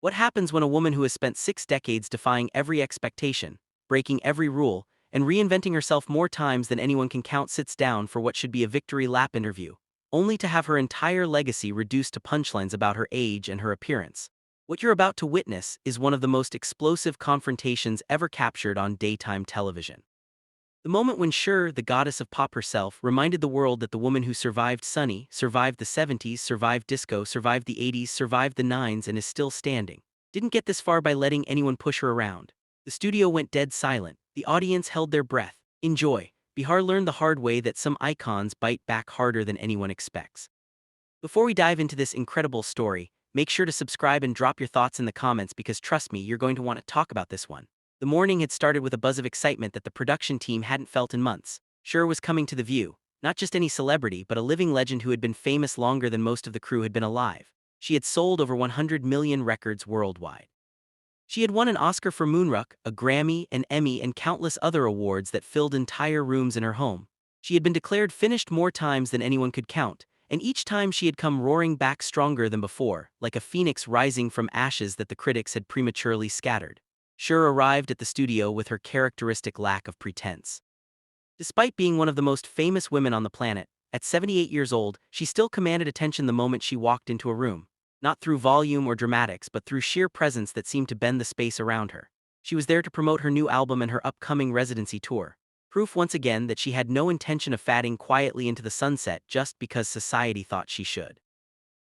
What happens when a woman who has spent 6 decades defying every expectation, breaking every rule, and reinventing herself more times than anyone can count sits down for what should be a victory lap interview, only to have her entire legacy reduced to punchlines about her age and her appearance? What you're about to witness is one of the most explosive confrontations ever captured on daytime television. The moment when Cher, the goddess of pop herself, reminded the world that the woman who survived Sunny, survived the 70s, survived disco, survived the 80s, survived the 90s, and is still standing, didn't get this far by letting anyone push her around. The studio went dead silent, the audience held their breath. Enjoy. Behar learned the hard way that some icons bite back harder than anyone expects. Before we dive into this incredible story, make sure to subscribe and drop your thoughts in the comments because trust me, you're going to want to talk about this one. The morning had started with a buzz of excitement that the production team hadn't felt in months. Cher was coming to the view, not just any celebrity but a living legend who had been famous longer than most of the crew had been alive. She had sold over 100 million records worldwide. She had won an Oscar for Moonrock, a Grammy, an Emmy, and countless other awards that filled entire rooms in her home. She had been declared finished more times than anyone could count, and each time she had come roaring back stronger than before, like a phoenix rising from ashes that the critics had prematurely scattered. Cher arrived at the studio with her characteristic lack of pretense. Despite being one of the most famous women on the planet, at 78 years old, she still commanded attention the moment she walked into a room. Not through volume or dramatics but through sheer presence that seemed to bend the space around her. She was there to promote her new album and her upcoming residency tour. Proof once again that she had no intention of fading quietly into the sunset just because society thought she should.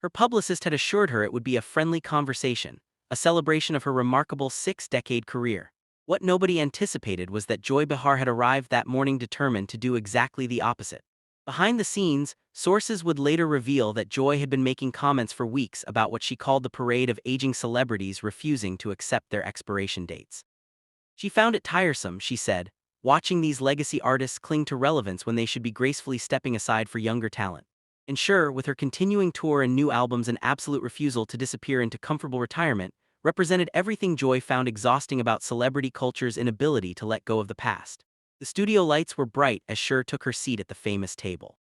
Her publicist had assured her it would be a friendly conversation, a celebration of her remarkable 6-decade career. What nobody anticipated was that Joy Behar had arrived that morning determined to do exactly the opposite. Behind the scenes, sources would later reveal that Joy had been making comments for weeks about what she called the parade of aging celebrities refusing to accept their expiration dates. She found it tiresome, she said, watching these legacy artists cling to relevance when they should be gracefully stepping aside for younger talent. And Cher, with her continuing tour and new albums and absolute refusal to disappear into comfortable retirement, represented everything Joy found exhausting about celebrity culture's inability to let go of the past. The studio lights were bright as Cher took her seat at the famous table.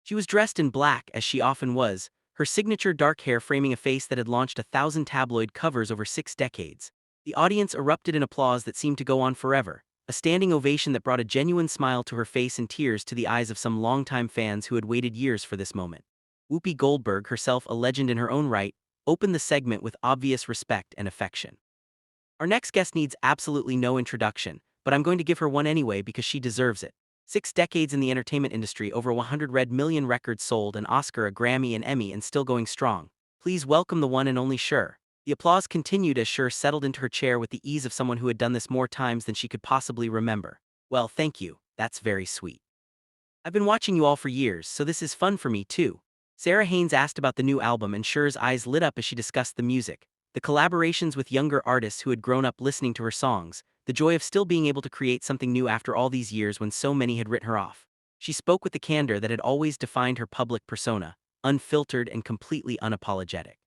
She was dressed in black, as she often was, her signature dark hair framing a face that had launched 1,000 tabloid covers over 6 decades. The audience erupted in applause that seemed to go on forever, a standing ovation that brought a genuine smile to her face and tears to the eyes of some longtime fans who had waited years for this moment. Whoopi Goldberg, herself a legend in her own right, opened the segment with obvious respect and affection. Our next guest needs absolutely no introduction, but I'm going to give her one anyway because she deserves it. 6 decades in the entertainment industry, over 100 million records sold, an Oscar, a Grammy, an Emmy, and still going strong. Please welcome the one and only Cher. The applause continued as Cher settled into her chair with the ease of someone who had done this more times than she could possibly remember. Well, thank you, that's very sweet. I've been watching you all for years, so this is fun for me too. Sarah Haynes asked about the new album and Cher's eyes lit up as she discussed the music, the collaborations with younger artists who had grown up listening to her songs, the joy of still being able to create something new after all these years when so many had written her off. She spoke with the candor that had always defined her public persona, unfiltered and completely unapologetic.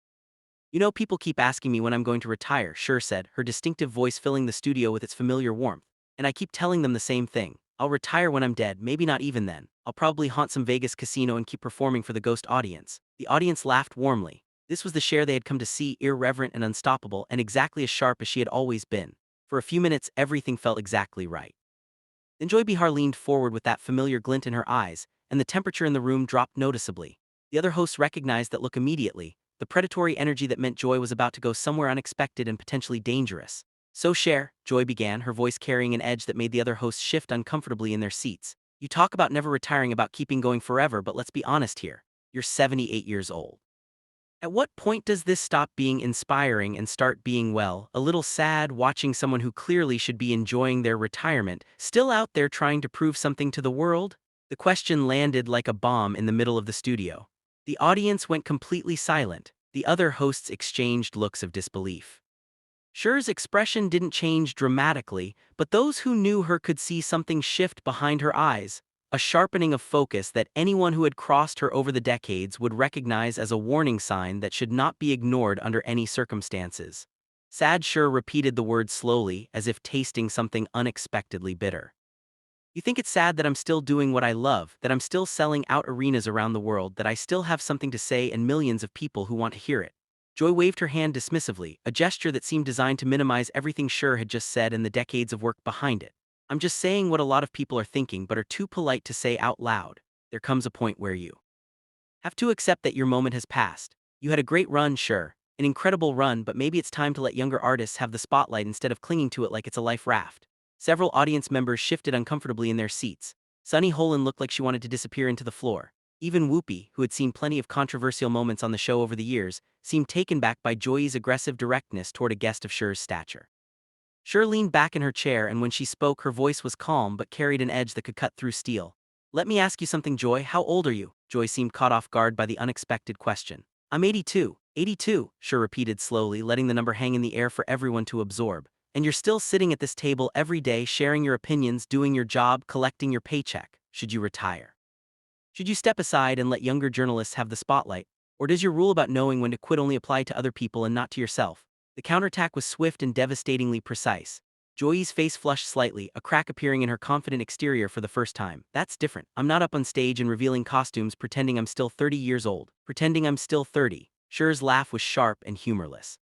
You know, people keep asking me when I'm going to retire, Cher said, her distinctive voice filling the studio with its familiar warmth. And I keep telling them the same thing. I'll retire when I'm dead, maybe not even then. I'll probably haunt some Vegas casino and keep performing for the ghost audience. The audience laughed warmly. This was the Cher they had come to see, irreverent and unstoppable, and exactly as sharp as she had always been. For a few minutes, everything felt exactly right. Then Joy Behar leaned forward with that familiar glint in her eyes, and the temperature in the room dropped noticeably. The other hosts recognized that look immediately, the predatory energy that meant Joy was about to go somewhere unexpected and potentially dangerous. So Cher, Joy began, her voice carrying an edge that made the other hosts shift uncomfortably in their seats. You talk about never retiring, about keeping going forever, but let's be honest here. You're 78 years old. At what point does this stop being inspiring and start being, well, a little sad, watching someone who clearly should be enjoying their retirement, still out there trying to prove something to the world? The question landed like a bomb in the middle of the studio. The audience went completely silent. The other hosts exchanged looks of disbelief. Cher's expression didn't change dramatically, but those who knew her could see something shift behind her eyes, a sharpening of focus that anyone who had crossed her over the decades would recognize as a warning sign that should not be ignored under any circumstances. Sad Cher repeated the words slowly, as if tasting something unexpectedly bitter. You think it's sad that I'm still doing what I love, that I'm still selling out arenas around the world, that I still have something to say and millions of people who want to hear it. Joy waved her hand dismissively, a gesture that seemed designed to minimize everything Cher had just said and the decades of work behind it. I'm just saying what a lot of people are thinking but are too polite to say out loud. There comes a point where you have to accept that your moment has passed. You had a great run, Cher, an incredible run, but maybe it's time to let younger artists have the spotlight instead of clinging to it like it's a life raft. Several audience members shifted uncomfortably in their seats. Sunny Holland looked like she wanted to disappear into the floor. Even Whoopi, who had seen plenty of controversial moments on the show over the years, seemed taken back by Joy's aggressive directness toward a guest of Cher's stature. Cher leaned back in her chair, and when she spoke, her voice was calm but carried an edge that could cut through steel. "Let me ask you something, Joy. How old are you?" Joy seemed caught off guard by the unexpected question. "I'm 82. 82, Cher repeated slowly, letting the number hang in the air for everyone to absorb. "And you're still sitting at this table every day, sharing your opinions, doing your job, collecting your paycheck. Should you retire? Should you step aside and let younger journalists have the spotlight? Or does your rule about knowing when to quit only apply to other people and not to yourself?" The counterattack was swift and devastatingly precise. Joy's face flushed slightly, a crack appearing in her confident exterior for the first time. "That's different. I'm not up on stage in revealing costumes pretending I'm still 30 years old. Pretending I'm still 30. Cher's laugh was sharp and humorless.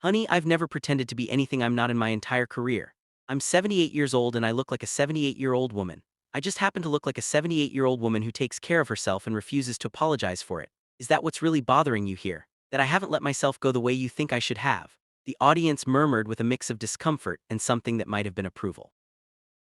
"Honey, I've never pretended to be anything I'm not in my entire career. I'm 78 years old and I look like a 78-year-old woman. I just happen to look like a 78-year-old woman who takes care of herself and refuses to apologize for it. Is that what's really bothering you here? That I haven't let myself go the way you think I should have?" The audience murmured with a mix of discomfort and something that might have been approval.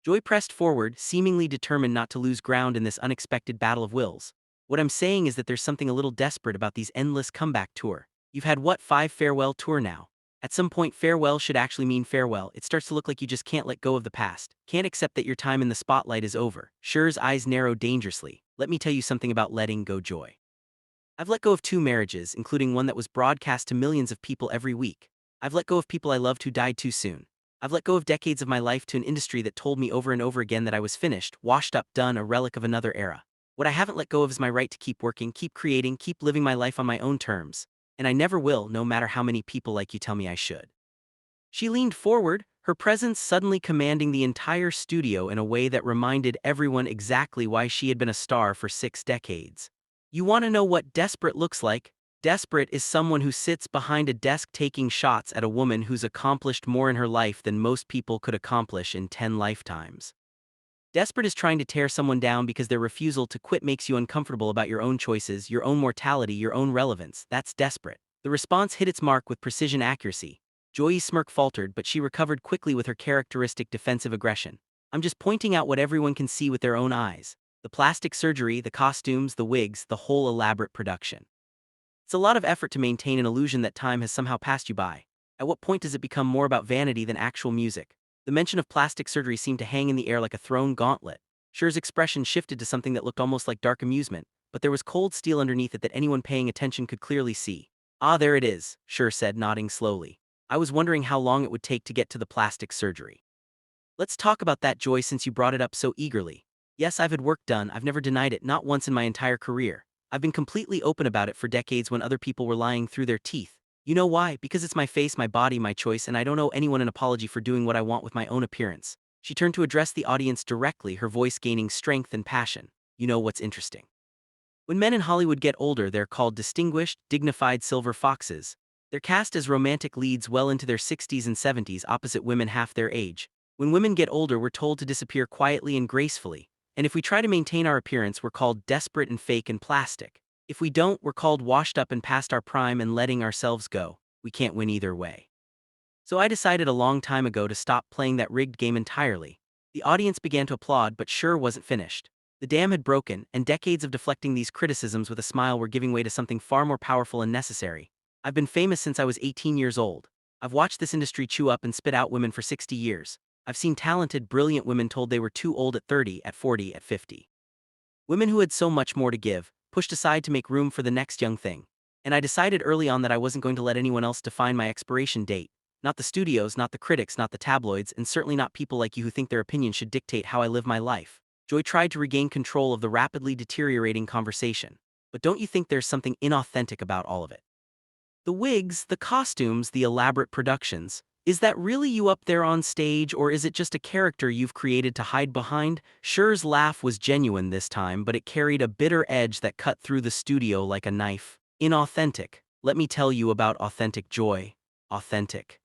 Joy pressed forward, seemingly determined not to lose ground in this unexpected battle of wills. "What I'm saying is that there's something a little desperate about these endless comeback tour. You've had what, 5 farewell tour now? At some point farewell should actually mean farewell. It starts to look like you just can't let go of the past, can't accept that your time in the spotlight is over." Cher's eyes narrowed dangerously. "Let me tell you something about letting go, Joy. I've let go of 2 marriages, including one that was broadcast to millions of people every week. I've let go of people I loved who died too soon. I've let go of decades of my life to an industry that told me over and over again that I was finished, washed up, done, a relic of another era. What I haven't let go of is my right to keep working, keep creating, keep living my life on my own terms. And I never will, no matter how many people like you tell me I should." She leaned forward, her presence suddenly commanding the entire studio in a way that reminded everyone exactly why she had been a star for 6 decades. "You want to know what desperate looks like? Desperate is someone who sits behind a desk taking shots at a woman who's accomplished more in her life than most people could accomplish in 10 lifetimes. Desperate is trying to tear someone down because their refusal to quit makes you uncomfortable about your own choices, your own mortality, your own relevance. That's desperate." The response hit its mark with precision accuracy. Joy's smirk faltered, but she recovered quickly with her characteristic defensive aggression. "I'm just pointing out what everyone can see with their own eyes. The plastic surgery, the costumes, the wigs, the whole elaborate production. It's a lot of effort to maintain an illusion that time has somehow passed you by. At what point does it become more about vanity than actual music?" The mention of plastic surgery seemed to hang in the air like a thrown gauntlet. Cher's expression shifted to something that looked almost like dark amusement, but there was cold steel underneath it that anyone paying attention could clearly see. "Ah, there it is," Cher said, nodding slowly. "I was wondering how long it would take to get to the plastic surgery." "Let's talk about that, Joy, since you brought it up so eagerly. Yes, I've had work done. I've never denied it, not once in my entire career. I've been completely open about it for decades when other people were lying through their teeth. You know why? Because it's my face, my body, my choice, and I don't owe anyone an apology for doing what I want with my own appearance." She turned to address the audience directly, her voice gaining strength and passion. "You know what's interesting? When men in Hollywood get older, they're called distinguished, dignified silver foxes. They're cast as romantic leads well into their 60s and 70s opposite women half their age. When women get older, we're told to disappear quietly and gracefully. And if we try to maintain our appearance, we're called desperate and fake and plastic. If we don't, we're called washed up and past our prime and letting ourselves go. We can't win either way. So I decided a long time ago to stop playing that rigged game entirely." The audience began to applaud, but Cher wasn't finished. The dam had broken, and decades of deflecting these criticisms with a smile were giving way to something far more powerful and necessary. "I've been famous since I was 18 years old. I've watched this industry chew up and spit out women for 60 years. I've seen talented, brilliant women told they were too old at 30, at 40, at 50. Women who had so much more to give, pushed aside to make room for the next young thing. And I decided early on that I wasn't going to let anyone else define my expiration date. Not the studios, not the critics, not the tabloids, and certainly not people like you who think their opinion should dictate how I live my life." Joy tried to regain control of the rapidly deteriorating conversation. "But don't you think there's something inauthentic about all of it? The wigs, the costumes, the elaborate productions. Is that really you up there on stage, or is it just a character you've created to hide behind?" Cher's laugh was genuine this time, but it carried a bitter edge that cut through the studio like a knife. "Inauthentic. Let me tell you about authentic joy. Authentic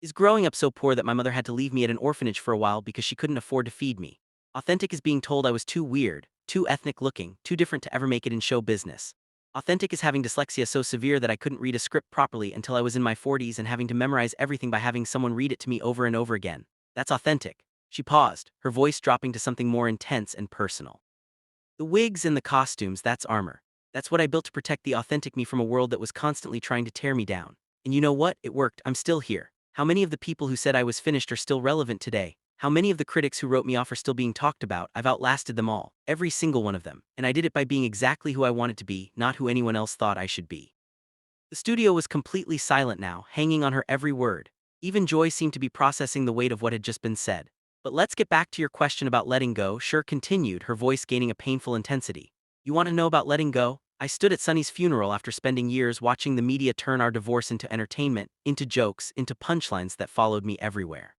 is growing up so poor that my mother had to leave me at an orphanage for a while because she couldn't afford to feed me. Authentic is being told I was too weird, too ethnic looking, too different to ever make it in show business. Authentic is having dyslexia so severe that I couldn't read a script properly until I was in my 40s and having to memorize everything by having someone read it to me over and over again. That's authentic. She paused, her voice dropping to something more intense and personal. The wigs and the costumes, that's armor. That's what I built to protect the authentic me from a world that was constantly trying to tear me down. And you know what? It worked. I'm still here. How many of the people who said I was finished are still relevant today? How many of the critics who wrote me off are still being talked about? I've outlasted them all, every single one of them. And I did it by being exactly who I wanted to be, not who anyone else thought I should be. The studio was completely silent now, hanging on her every word. Even Joy seemed to be processing the weight of what had just been said. But let's get back to your question about letting go, Cher continued, her voice gaining a painful intensity. You want to know about letting go? I stood at Sunny's funeral after spending years watching the media turn our divorce into entertainment, into jokes, into punchlines that followed me everywhere.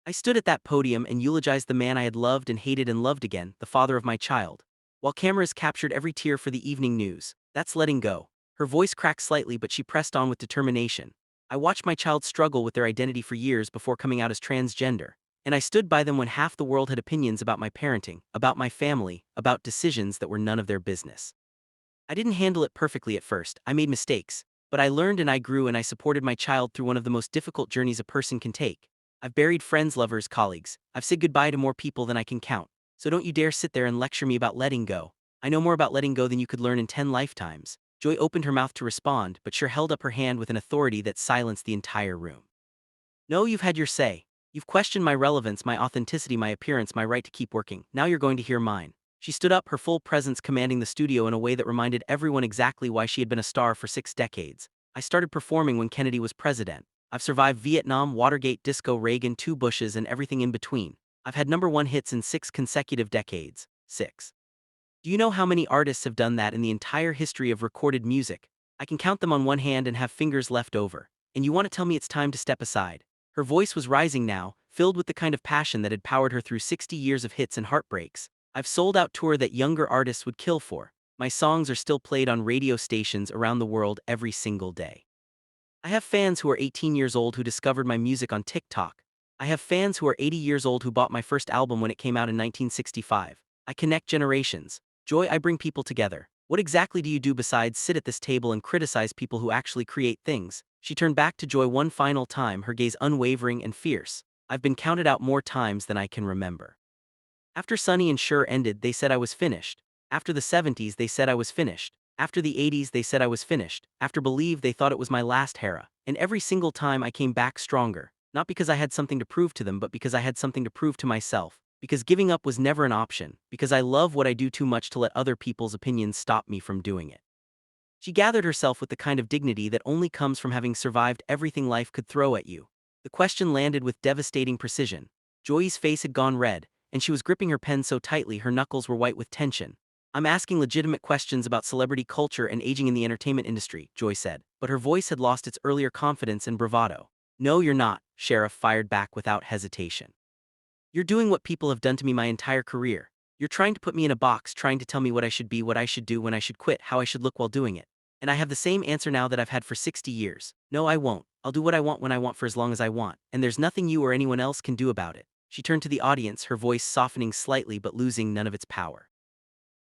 I stood at that podium and eulogized the man I had loved and hated and loved again, the father of my child. While cameras captured every tear for the evening news, that's letting go. Her voice cracked slightly, but she pressed on with determination. I watched my child struggle with their identity for years before coming out as transgender. And I stood by them when half the world had opinions about my parenting, about my family, about decisions that were none of their business. I didn't handle it perfectly at first, I made mistakes, but I learned and I grew and I supported my child through one of the most difficult journeys a person can take. I've buried friends, lovers, colleagues. I've said goodbye to more people than I can count. So don't you dare sit there and lecture me about letting go. I know more about letting go than you could learn in 10 lifetimes. Joy opened her mouth to respond, but Cher held up her hand with an authority that silenced the entire room. No, you've had your say. You've questioned my relevance, my authenticity, my appearance, my right to keep working. Now you're going to hear mine. She stood up, her full presence commanding the studio in a way that reminded everyone exactly why she had been a star for 6 decades. I started performing when Kennedy was president. I've survived Vietnam, Watergate, disco, Reagan, 2 Bushes, and everything in between. I've had #1 hits in 6 consecutive decades. 6. Do you know how many artists have done that in the entire history of recorded music? I can count them on one hand and have fingers left over. And you want to tell me it's time to step aside? Her voice was rising now, filled with the kind of passion that had powered her through 60 years of hits and heartbreaks. I've sold out tour that younger artists would kill for. My songs are still played on radio stations around the world every single day. I have fans who are 18 years old who discovered my music on TikTok. I have fans who are 80 years old who bought my first album when it came out in 1965. I connect generations. Joy, I bring people together. What exactly do you do besides sit at this table and criticize people who actually create things? She turned back to Joy one final time, her gaze unwavering and fierce. I've been counted out more times than I can remember. After Sunny and Cher ended, they said I was finished. After the 70s, they said I was finished. After the 80s, they said I was finished. After Believe, they thought it was my last era. And every single time I came back stronger. Not because I had something to prove to them, but because I had something to prove to myself. Because giving up was never an option. Because I love what I do too much to let other people's opinions stop me from doing it. She gathered herself with the kind of dignity that only comes from having survived everything life could throw at you. The question landed with devastating precision. Joy's face had gone red, and she was gripping her pen so tightly her knuckles were white with tension. I'm asking legitimate questions about celebrity culture and aging in the entertainment industry, Joy said, but her voice had lost its earlier confidence and bravado. No, you're not, Sheriff fired back without hesitation. You're doing what people have done to me my entire career. You're trying to put me in a box, trying to tell me what I should be, what I should do, when I should quit, how I should look while doing it. And I have the same answer now that I've had for 60 years. No, I won't. I'll do what I want when I want for as long as I want, and there's nothing you or anyone else can do about it. She turned to the audience, her voice softening slightly but losing none of its power.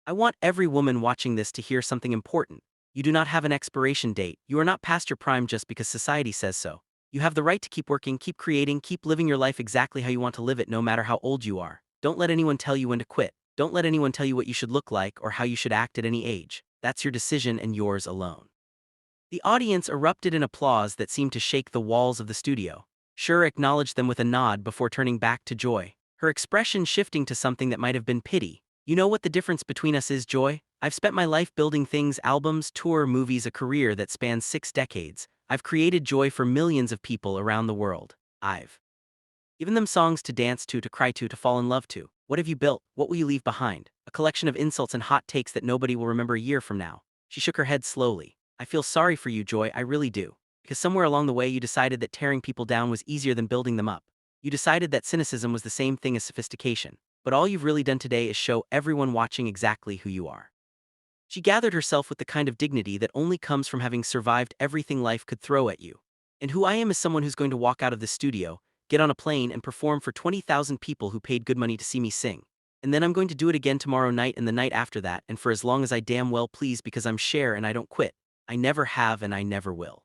I want every woman watching this to hear something important. You do not have an expiration date. You are not past your prime just because society says so. You have the right to keep working, keep creating, keep living your life exactly how you want to live it, no matter how old you are. Don't let anyone tell you when to quit. Don't let anyone tell you what you should look like or how you should act at any age. That's your decision and yours alone. The audience erupted in applause that seemed to shake the walls of the studio. Cher acknowledged them with a nod before turning back to Joy, her expression shifting to something that might have been pity. You know what the difference between us is, Joy? I've spent my life building things, albums, tour, movies, a career that spans 6 decades. I've created joy for millions of people around the world. I've given them songs to dance to cry to fall in love to. What have you built? What will you leave behind? A collection of insults and hot takes that nobody will remember a year from now. She shook her head slowly. I feel sorry for you, Joy, I really do. Because somewhere along the way you decided that tearing people down was easier than building them up. You decided that cynicism was the same thing as sophistication. But all you've really done today is show everyone watching exactly who you are. She gathered herself with the kind of dignity that only comes from having survived everything life could throw at you. And who I am is someone who's going to walk out of the studio, get on a plane, and perform for 20,000 people who paid good money to see me sing. And then I'm going to do it again tomorrow night and the night after that, and for as long as I damn well please, because I'm Cher and I don't quit. I never have and I never will.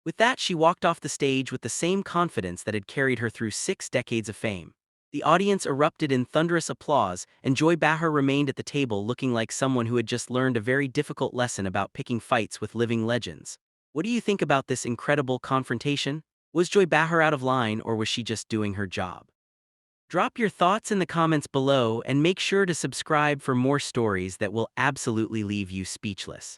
With that, she walked off the stage with the same confidence that had carried her through 6 decades of fame. The audience erupted in thunderous applause, and Joy Behar remained at the table looking like someone who had just learned a very difficult lesson about picking fights with living legends. What do you think about this incredible confrontation? Was Joy Behar out of line, or was she just doing her job? Drop your thoughts in the comments below and make sure to subscribe for more stories that will absolutely leave you speechless.